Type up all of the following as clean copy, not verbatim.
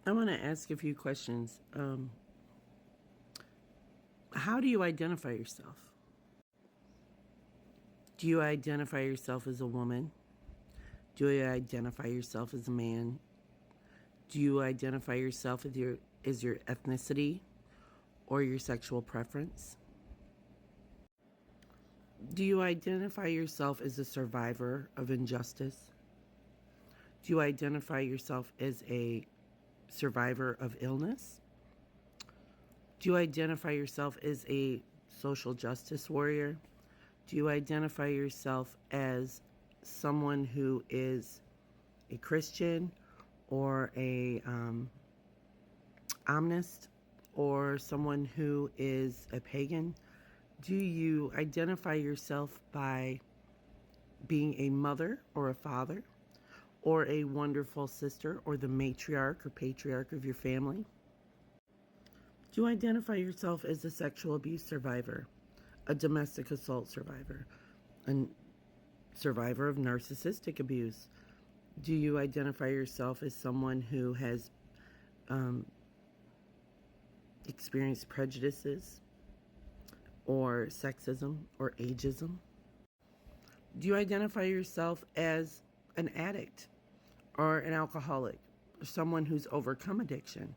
I want to ask a few questions. How do you identify yourself? Do you identify yourself as a woman? Do you identify yourself as a man? Do you identify yourself as your ethnicity or your sexual preference? Do you identify yourself as a survivor of injustice? Do you identify yourself as a survivor of illness? Do you identify yourself as a social justice warrior? Do you identify yourself as someone who is a Christian or a omnist or someone who is a pagan? Do you identify yourself by being a mother or a father or a wonderful sister or the matriarch or patriarch of your family? Do you identify yourself as a sexual abuse survivor, a domestic assault survivor, a survivor of narcissistic abuse? Do you identify yourself as someone who has experienced prejudices or sexism or ageism? Do you identify yourself as an addict or an alcoholic or someone who's overcome addiction?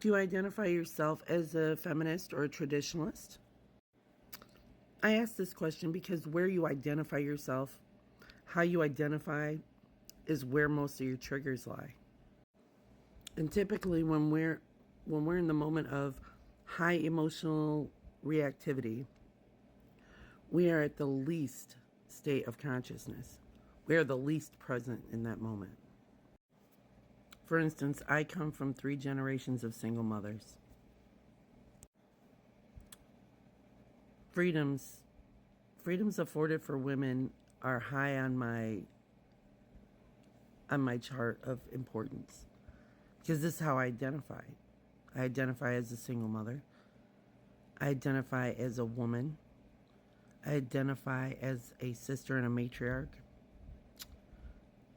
Do you identify yourself as a feminist or a traditionalist? I ask this question because where you identify yourself, how you identify, is where most of your triggers lie. And typically when we're in the moment of high emotional reactivity, we are at the least state of consciousness. We are the least present in that moment. For instance, I come from 3 generations of single mothers. Freedoms afforded for women are high on my chart of importance, because this is how I identify. I identify as a single mother. I identify as a woman. I identify as a sister and a matriarch.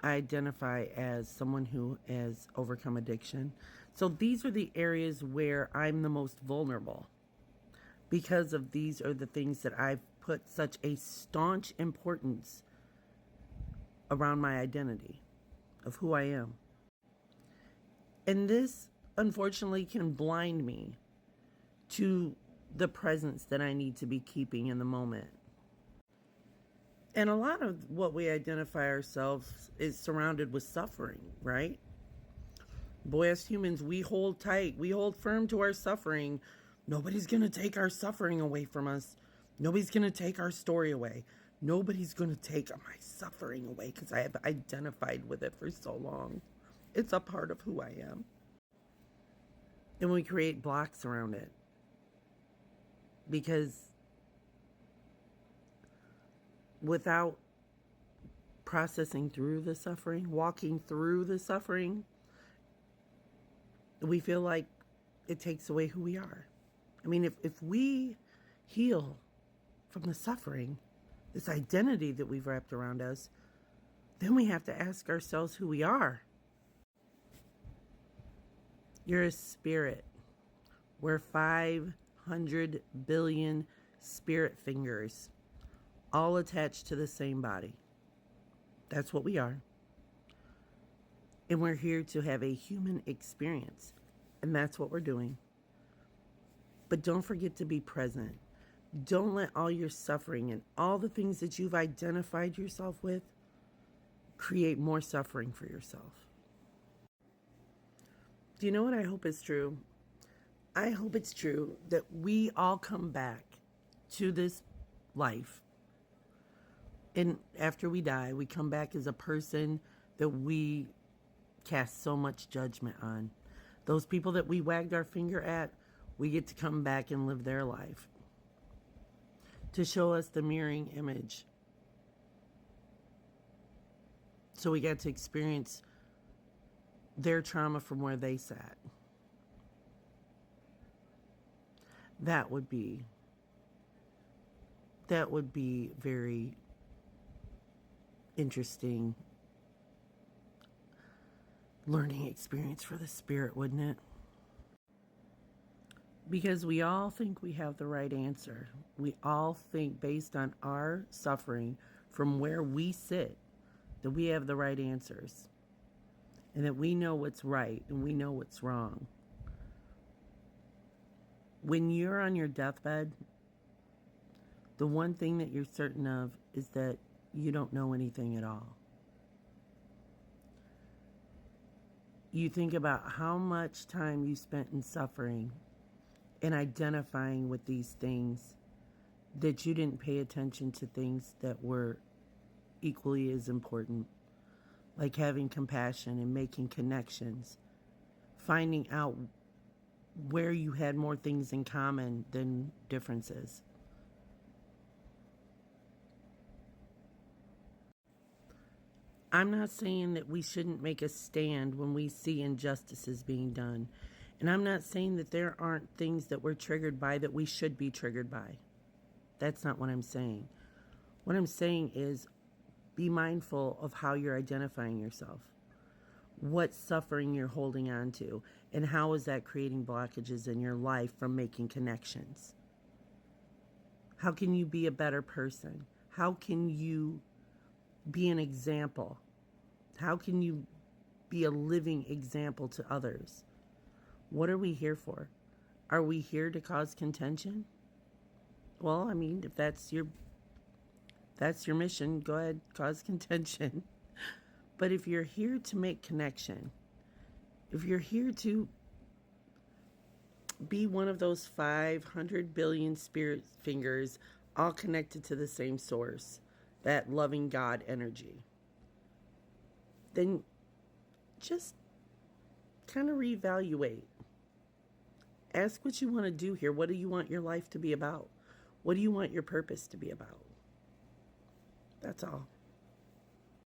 I identify as someone who has overcome addiction. So these are the areas where I'm the most vulnerable, because of these are the things that I've put such a staunch importance around my identity of who I am. And this, unfortunately, can blind me to the presence that I need to be keeping in the moment. And a lot of what we identify ourselves is surrounded with suffering, right? Boy, as humans, we hold tight. We hold firm to our suffering. Nobody's going to take our suffering away from us. Nobody's going to take our story away. Nobody's going to take my suffering away because I have identified with it for so long. It's a part of who I am. And we create blocks around it, because without processing through the suffering, walking through the suffering, we feel like it takes away who we are. I mean, if we heal from the suffering, this identity that we've wrapped around us, then we have to ask ourselves who we are. You're a spirit. We're 500 billion spirit fingers, all attached to the same body. That's what we are. And we're here to have a human experience. And that's what we're doing. But don't forget to be present. Don't let all your suffering and all the things that you've identified yourself with create more suffering for yourself. Do you know what I hope is true? I hope it's true that we all come back to this life, and after we die, we come back as a person that we cast so much judgment on. Those people that we wagged our finger at, we get to come back and live their life to show us the mirroring image. So we get to experience their trauma from where they sat. That would be very interesting. learning experience for the spirit, wouldn't it? Because we all think we have the right answer. We all think, based on our suffering from where we sit, that we have the right answers and that we know what's right and we know what's wrong. When you're on your deathbed, the one thing that you're certain of is that you don't know anything at all. You think about how much time you spent in suffering and identifying with these things, that you didn't pay attention to things that were equally as important, like having compassion and making connections, finding out where you had more things in common than differences. I'm not saying that we shouldn't make a stand when we see injustices being done. And I'm not saying that there aren't things that we're triggered by that we should be triggered by. That's not what I'm saying. What I'm saying is, be mindful of how you're identifying yourself, what suffering you're holding on to, and how is that creating blockages in your life from making connections. How can you be a better person? How can you be an example? How can you be a living example to others? What are we here for? Are we here to cause contention? Well, I mean, if that's your mission, go ahead, cause contention. But if you're here to make connection, if you're here to be one of those 500 billion spirit fingers all connected to the same source, that loving God energy, then just kind of reevaluate. Ask what you want to do here. What do you want your life to be about? What do you want your purpose to be about? That's all.